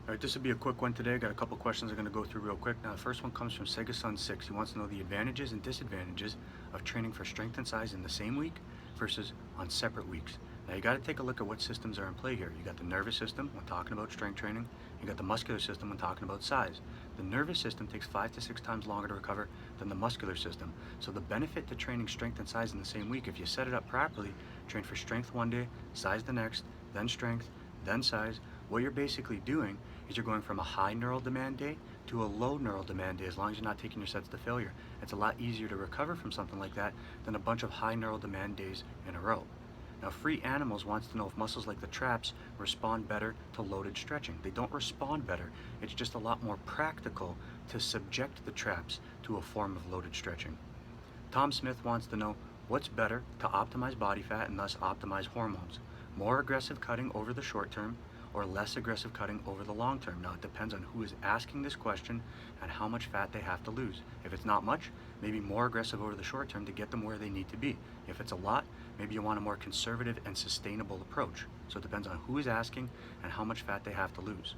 All right, this will be a quick one today. I got a couple questions I'm going to go through real quick. Now, the first one comes from segason6. He wants to know the advantages and disadvantages of training for strength and size in the same week versus on separate weeks. Now, you got to take a look at what systems are in play here. You got the nervous system when talking about strength training. You got the muscular system when talking about size. The nervous system takes 5 to 6 times longer to recover than the muscular system. So the benefit to training strength and size in the same week, if you set it up properly, train for strength one day, size the next, then strength, then size, what you're basically doing is you're going from a high neural demand day to a low neural demand day as long as you're not taking your sets to failure. It's a lot easier to recover from something like that than a bunch of high neural demand days in a row. Now, Free Animals wants to know if muscles like the traps respond better to loaded stretching. They don't respond better. It's just a lot more practical to subject the traps to a form of loaded stretching. Tom Smith wants to know what's better to optimize body fat and thus optimize hormones. More aggressive cutting over the short term or less aggressive cutting over the long term. Now, it depends on who is asking this question and how much fat they have to lose. If it's not much, maybe more aggressive over the short term to get them where they need to be. If it's a lot, maybe you want a more conservative and sustainable approach. So it depends on who is asking and how much fat they have to lose.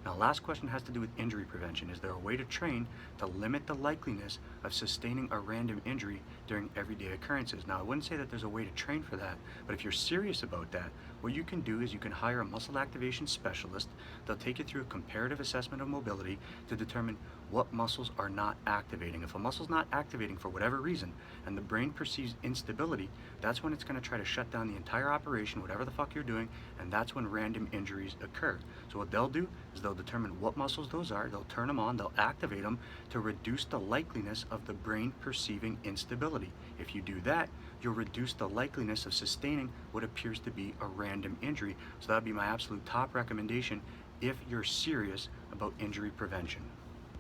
Now, last question has to do with injury prevention. Is there a way to train to limit the likeliness of sustaining a random injury during everyday occurrences? Now, I wouldn't say that there's a way to train for that, but if you're serious about that, what you can do is you can hire a muscle activation specialist. They'll take you through a comparative assessment of mobility to determine what muscles are not activating. If a muscle's not activating for whatever reason and the brain perceives instability, that's when it's going to try to shut down the entire operation, whatever the fuck you're doing, and that's when random injuries occur. So what they'll do is they'll determine what muscles those are, they'll turn them on, they'll activate them to reduce the likeliness of the brain perceiving instability. If you do that, you'll reduce the likeliness of sustaining what appears to be a random injury. So that would be my absolute top recommendation if you're serious about injury prevention.